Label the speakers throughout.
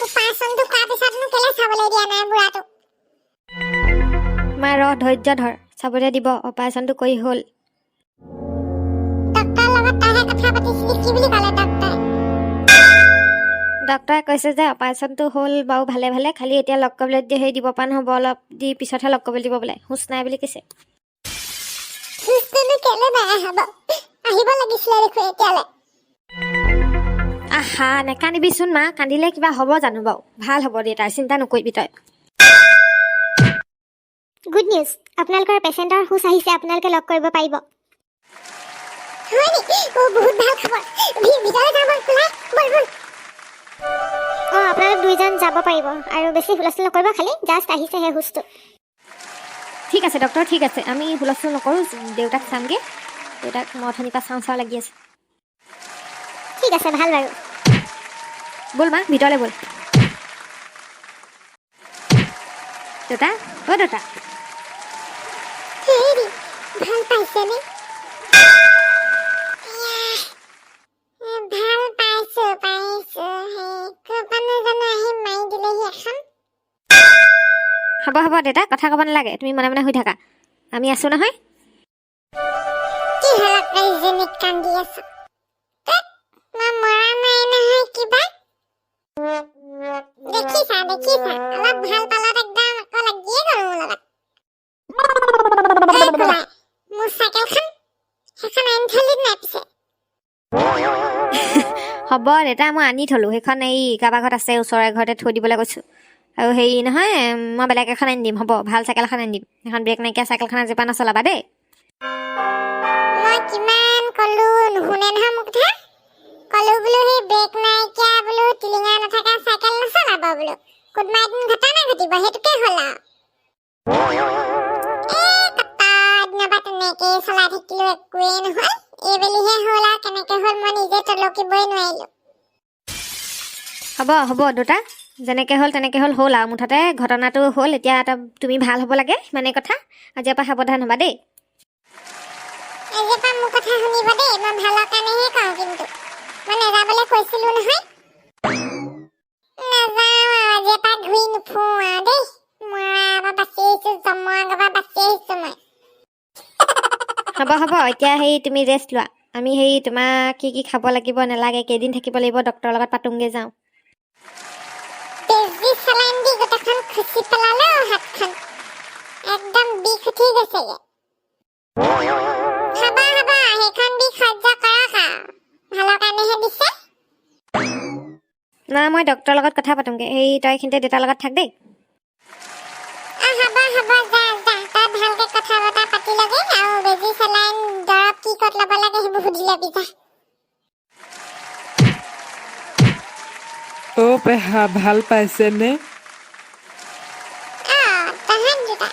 Speaker 1: অপাৰেশ্যনটো কৰাৰ পিছতনো কেলে চাবলৈ দিয়া নাই বুঢ়াটোক?
Speaker 2: মা ধৈৰ্য ধৰ, চাবলৈ দিব। অপাৰেশ্যনটো কৰি হ'ল।
Speaker 1: ডক্টৰৰ লগত তইহে কথা পাতিছিলি, কি বুলি ক'লে ডক্টৰে?
Speaker 2: ডক্টৰে কৈছে যে অপাৰেশ্যনটো হ'ল বাৰু ভালে ভালে, খালি এতিয়া লগ কৰিবলৈ হেৰি দিব পৰা নহ'ব, অলপ দি পিছতহে লগ কৰিবলৈ দিব বোলে। হুঁচ নাই বুলি কৈছে।
Speaker 1: হুঁচটোনো কেলে নাই আহিব? আহিব লাগিছিলে দেখোন এতিয়ালৈ।
Speaker 2: আহা নেকান্দিবিচোন মা, কান্দিলে কিবা হ'ব জানো বাৰু? ভাল হ'ব দে, তাৰ চিন্তা নকৰিবি তই।
Speaker 1: গুড নিউজ, আপোনালোকৰ পেচেণ্টৰ হুঁচ আহিছে, আপোনালোকে লগ কৰিব পাৰিব। হয় নেকি? বহুত ভাল খবৰ। ভিতৰলৈ যাম ওলাই, বল বল। আপোনালোক দুইজন যাব পাৰিব আৰু বেছি হুলস্থুল নকৰিব, খালি জাষ্ট আহিছে সেই হুঁচটো।
Speaker 2: ঠিক আছে ডক্টৰ, ঠিক আছে। আমি হুলস্থুল নকৰোঁ, দেউতাক চামগৈ। দেউতাক মই অথনিৰ পৰা চাওঁ লাগি আছে।
Speaker 1: ঠিক আছে, ভাল বাৰু।
Speaker 2: ব'ল মা, ভিতৰলৈ ব'ল। দেউতা, অ' দেউতা।
Speaker 1: হেৰি, ভাল পাইছেনে? ভাল পাইছোঁ। ক'ৰবানো জানো আহি মাৰি দিলেহি এখন।
Speaker 2: হ'ব দেউতা, কথা ক'ব নালাগে, তুমি মনে মনে শুই থাকা। আমি আছোঁ নহয়।
Speaker 1: কি হালত ৰাইজনীক কান্দি আছ? মই মৰা নাই নহয় কিবা। দেখিছা, অলপ ভাল পালত একদম আকৌ লাগিয়ে গ'ল মোৰ লগত। মোৰ চাইকেলখন সেইখন আনি থলি নাই পিছে?
Speaker 2: হ'ব দেউতা, মই আনি থলোঁ। সেইখন এই কাৰোবাৰ ঘৰত আছে, ওচৰৰে ঘৰতে থৈ দিবলৈ কৈছোঁ। আৰু হেৰি নহয়, মই বেলেগ এখন আনি দিম। হ'ব, ভাল চাইকেল এখন আনি দিম। এখন ব্ৰেক নাইকিয়া চাইকেলখন আজিৰ পৰা নচলাবা দেই।
Speaker 1: মই কিমান ক'লো, নুশুনে নহয় মোৰ কথা। ক'লো বোলো সেই ব্ৰেক নাইকিয়া বোলো টিলিঙা নথকা চাইকেল নচলাব বোলো। কোনোবা এদিন ঘটনা ঘটিব, সেইটোকে হ'ল আৰু। দিনৰপৰা তেনেকেই চলাই থাকিলোঁ, একোৱেই নহ'ল। এইবেলিহে হ'ল আৰু কেনেকে হ'ল মই নিজে তলকিবই নোৱাৰিলোঁ।
Speaker 2: হ'ব দেউতা, যেনেকৈ হ'ল তেনেকৈ হ'ল আৰু মুঠতে ঘটনাটো হ'ল। এতিয়া তুমি ভাল হ'ব লাগে, সিমানেই কথা। আজিৰ পৰা সাৱধান হ'বা দেই।
Speaker 1: আজিৰ পৰা মোৰ কথা শুনিব দেই, মই ভালৰ কাৰণেহে কওঁ। কিন্তু মই নাযাবলৈ কৈছিলোঁ নহয়। নাযাওঁ আৰু, আজিৰ পৰা ঘূৰি নুফুৰো আৰু দেই। মৰাৰ পৰা বাচি আহিছোঁ, জন্মৰ আগৰ পৰা বাচি আহিছোঁ মই।
Speaker 2: হ'ব, এতিয়া তুমি ৰেষ্ট লোৱা। আমি তোমাক কি খাব লাগিব নালাগে, কেইদিন থাকিব লাগিব, ডক্টৰৰ লগত পাতোংগৈ যাওঁ।
Speaker 1: বেজি চেলাইন দি গোটেইখন খুচি পেলালে হাতখন, একদম বিষ উঠি গৈছেগে। খাবা সেইখন বিষ সহ্য কৰক আৰু, ভালৰ কাৰণেহে দিছে।
Speaker 2: না, মই ডক্টৰৰ লগত কথা পাতোংগৈ। তই এইখিনিতে দেউতাৰ লগত থাক দেই।
Speaker 1: হ'ব, যা, তই ভালকে কথা বতৰা পাতি লগে আৰু বেজি চেলাইন দৰৱ কি ক'ত ল'ব লাগে সেইবোৰ সুধি ল'বি যা।
Speaker 3: অ' পেহা, ভাল পাইছেনে?
Speaker 1: তহঁত দুটা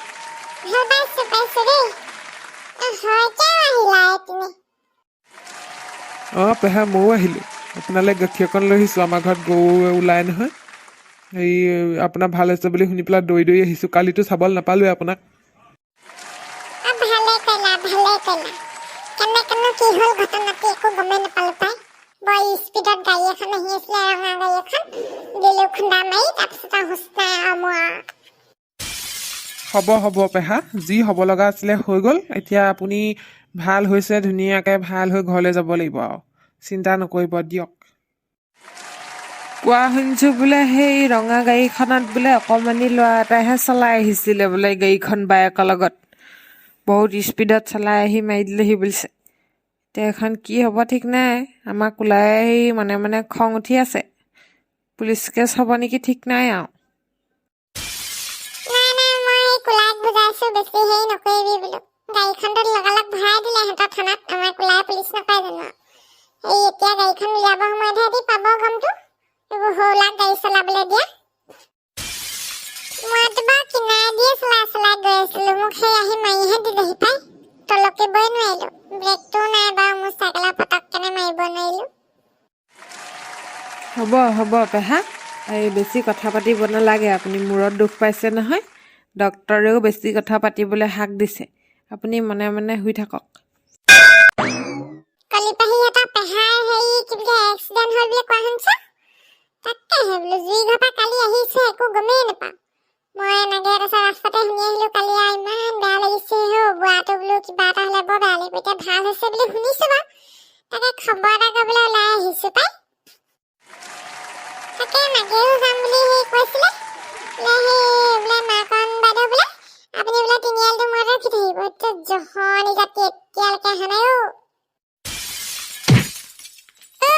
Speaker 1: ভাল পাইছোঁ দেই। হয়, কিয় আহিলা তুমি?
Speaker 3: পেহা, ময়ো আহিলোঁ। আপোনালৈ গাখীৰ অকণ লৈ আহিছোঁ। আমাৰ ঘৰত গৰু ওলাই নহয়। আপোনাৰ ভাল হৈছে বুলি শুনি পেলাই দৌৰি আহিছোঁ। কালিতো চাবলৈ নাপালোৱে আপোনাক।
Speaker 1: ভালে কৰিলা। কেনেকেনো কি হ'ল ঘটনাটো একো গমেই নাপালোঁ পাই। বৰ স্পীডত গাড়ী এখন আহি আছিলে, ৰঙা গাড়ী এখন। দিলোঁ খুন্দা মাৰি, তাৰপিছত হুঁচ নাই আৰু মোৰ।
Speaker 3: হ'ব পেহা, যি হ'ব লগা আছিলে হৈ গ'ল। এতিয়া আপুনি ভাল হৈছে, ধুনীয়াকৈ ভাল হৈ ঘৰলৈ যাব লাগিব আৰু। চিন্তা নকৰিব দিয়ক। কোৱা শুনিছোঁ বোলে সেই ৰঙা গাড়ীখনত বোলে অকণমানি ল'ৰা এটাইহে চলাই আহিছিলে বোলে গাড়ীখন বাইকৰ লগত। বহুত স্পীডত চলাই আহি মাৰি দিলেহি বুলিছে। এতিয়া এখন কি হ'ব ঠিক নাই। আমাক ওলাই মনে খং উঠি আছে। পুলিচ কেছ হ'ব নেকি ঠিক নাই আৰু।
Speaker 1: মই কোলাক বুজাইছোঁ, বেছি হেৰি নকৰিবি বোলো। গাড়ীখনতো লগালগ ভৰাই দিলে সিহঁতৰ থানাত। আমাৰ কোলাই পুলিচ নাপায় জানো? এতিয়া গাড়ীখন উলিয়াব সময়তহে পাব গমটো। এইবোৰ সৰুলাক গাড়ী চলাবলৈ দিয়া। মইতো বাৰু কিনাৰে দিয়ে চলাই গৈ আছিলোঁ। মোক সেই আহি মাৰিহে দিলেহি পাই। তলকিবই নোৱাৰিলোঁ। ব্ৰেকটোও নাই বাৰু মোৰ চাইকেলৰ, পটককেনে মাৰিব নোৱাৰিলোঁ।
Speaker 3: হ'ব পেহা, বেছি কথা পাতিব নালাগে। আপুনি মূৰত দুখ পাইছে নহয়। ডক্তৰেও বেছি কথা পাতিবলৈ হাক দিছে। আপুনি মনে শুই থাকক।
Speaker 1: কলিপাহিহঁতৰ পেহাৰ হেৰি কি বুলি এক্সিডেণ্ট হ'ল বুলি কোৱা শুনিছোঁ। তাকে তাকেহে বোলো জুই ঘৰ পৰা কালি আহিছে একো গমেই নাপাওঁ মই এনেকে তাৰপিছত ৰাস্তাতে শুনি আহিলো কালি আৰু ইমান বেয়া লাগিছে হৌ বুঢ়াটো বোলো কিবা এটা হ'লে বৰ বেয়া লাগিব এতিয়া ভাল হৈছে বুলি শুনিছো বাৰু তাকে খবৰ এটা কৰিবলৈ ওলাই আহিছো পাই তাকে মাকেও যাম বুলি কৈছিলে বোলে বোলে মাকন বাইদেউ বোলে আপুনি বোলে তিনিআলিটো মূৰত ৰখি থাকিব এতিয়া জহনি জাতি এতিয়ালৈকে অহা নাই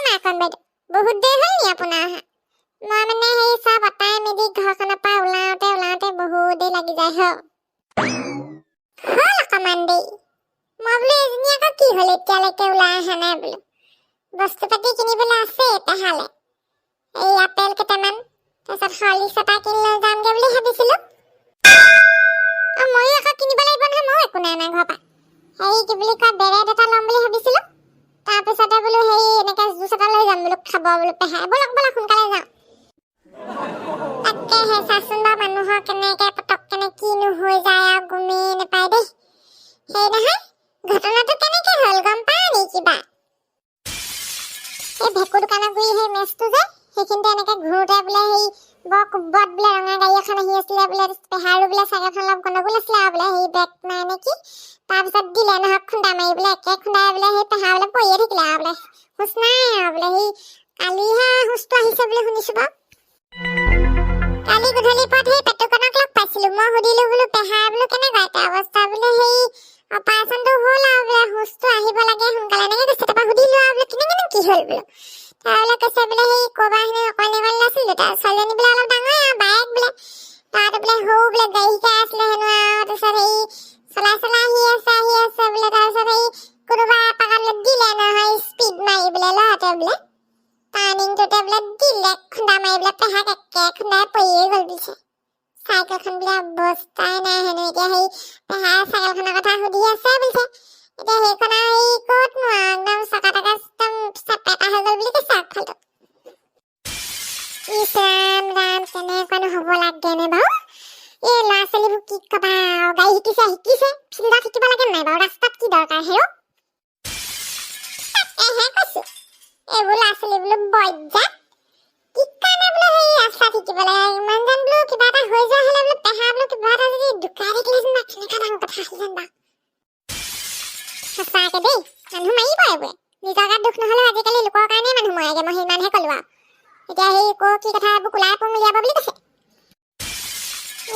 Speaker 1: মাকন বাইদেউ বহুত দেৰি হ'ল নি আপোনাৰ অহা মই মানে সেই চব অটাই মেলি ঘৰখনৰ পৰা ওলাওঁতে বহুত দেৰি লাগি যায় হ'ল অকণমান দেৰি মই বোলো এজনী আকৌ কি হ'ল এতিয়ালৈকে ওলাই অহা নাই বোলো বস্তু পাতি কিনিবলৈ আছে পেহালে এই আপেল কেইটামান তাৰপিছত হৰলিক্স এটা কিনি লৈ যামগৈ বুলি ভাবিছিলোঁ ময়ো আকৌ কিনিব লাগিব নহয় ময়ো একো নাই ঘৰৰ পৰা হেৰি কি বুলি কয় বেৰেড এটা ল'ম বুলি ভাবিছিলোঁ তাৰপিছতে বোলো হেৰি এনেকৈ জুচ এটা লৈ যাম বোলো খাব বোলো পেহাই ব'লক সোনকালে যাওঁ তাকেহে চাচোন বাৰু মানুহৰ কেনেকৈ পটককেনে কিনো হৈ যায় আৰু গমেই নাপায় দেই সেই নহয় ঘটনাটো কেনেকৈ হ'ল গম পাওঁ নি কিবা এই ভেকুৰ দোকানৰ গুৰি সেই মেচটো যে সেইখিনিতে এনেকৈ ঘূৰোতে বোলে সেই বৰ কোবত বোলে ৰঙা গাড়ী এখন আহি আছিলে বোলে পেহাৰো বোলে চাইকেলখন অলপ গণ্ডগোল আছিলে আৰু বোলে সেই ব্ৰেক নাই নেকি তাৰপিছত দিলে নহয় খুন্দা মাৰি বোলে একে খুন্দাই বোলে সেই পেহা বোলে পৰিয়ে থাকিলে আৰু বোলে হুঁচ নাই আৰু বোলে সেই কালিহে হুঁচটো আহিছে বুলি শুনিছোঁ বাৰু কালি গধূলি পৰত সেই পেটুকনক লগ পাইছিলোঁ মই সুধিলোঁ বোলো পেহা বোলো কেনেকুৱা এতিয়া অৱস্থা বোলে সেই অপাৰেশ্যনটো হ'ল আৰু বোলে হুঁচটো আহিব লাগে সোনকালে এনেকৈ কৈছে তাৰপৰা সুধিলোঁ আৰু বোলে কেনেকৈ কি হ'ল বোলো তাৰবোলে কৈছে বোলে সেই ক'ৰবাৰ হেনো অকণি আছিল দুটা ছোৱালীজনী বোলে অলপ ডাঙৰ আৰু বায়েক বোলে তাহাঁতে বোলে সৰু বোলে গাড়ী শিকাই আছিলে হেনো আৰু তাৰপিছত সেই চলাই আহি আছে বোলে তাৰপিছত সেই কোনোবা এপাকত দিলে নহয় স্পীড মাৰি বোলে ল'ৰাটোৱে বোলে টাৰ্ণিংটোতে বোলে দিলে খুন্দা মাৰি বোলে পেহাক একে খুন্দাই পৰিয়ে গ'ল বুলিছে চাইকেলখন বোলে অৱস্থাই নাই হেনো এতিয়া সেই পেহাই চাইকেলখনৰ কথা সুধি আছে বুলিছে এতিয়া সেইখন আৰু এই ক'তনো একদম চকা টকা একদম চেপেটা হৈ গ'ল বুলি কৈছে আগফালটো ইছ ৰাম ৰাম কেনেকুৱানো হ'ব লাগেনে বাৰু এই ল'ৰা ছোৱালীবোৰ কি ক'বা গাড়ী শিকিছে ফিল্ডত শিকিব লাগে নাই বাৰু ৰাস্তাত কি দৰকাৰ হেৰৌ তাকেহে কৈছোঁ এইবোৰ ল'ৰা ছোৱালী বোলো বজ্জাত কি কাৰণে বোলো সেই ৰাস্তাত শিকিব লাগে ইমানজন বোলো কিবা এটা হৈ যোৱা হ'লে বোলো পেহা বোলো কিবা এটা যদি ঢুকাই থাকিলেচোন বা কেনেকুৱা ডাঙৰ কথা আছিলেন বাৰু সঁচাকৈ দেই মানুহ মাৰিব এইবোৰে নিজৰ গাত দুখ নহ'লেও আজিকালি লোকৰ কাৰণেই মানুহ মৰেগৈ মই সিমানহে ক'লোঁ আৰু এতিয়া সেই কি কথা এইবোৰ কোলাই উলিয়াব বুলি কৈছে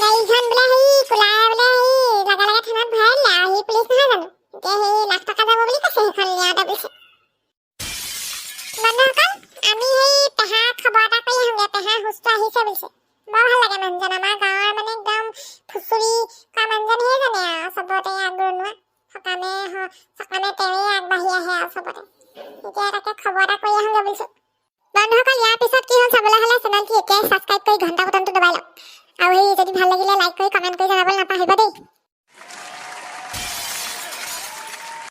Speaker 1: গাড়ীখন বোলে সেই কোলাই বোলে সেই লগে থানাত ভৰাই দিলে আৰু সেই পুলিচ নহয় জানো এতিয়া সেই লাখ টকা যাব বুলি কৈছে সেইখন নিয়াওঁতে বুলিছে বন্ধুসকল আমি সেই পেহাক খবৰ এটা কৰি আহোঁগৈ পেহা হুঁচটো আহিছে বুলিছে বৰ ভাল লাগে মানুহজন আমাৰ গাঁৱৰ মানে একদম ফুচুৰি কৰা মানুহজন সেইজনে আৰু চবতে আগৰণুৱা সকামে তেৱেই আগবাঢ়ি আহে আৰু চবতে এতিয়া তাকে খবৰ এটা কৰি আহোঁগৈ বুলিছোঁ বন্ধুসকল ইয়াৰ পিছত কি হ'ল চাবলৈ হ'লে চেনেলটি এতিয়াই ছাবস্ক্ৰাইব কৰি ঘণ্টা বটনটো দবাই লওক আৰু সেই যদি ভাল লাগিলে লাইক কৰি কমেণ্ট কৰি জনাবলৈ নাপাহৰিব দেই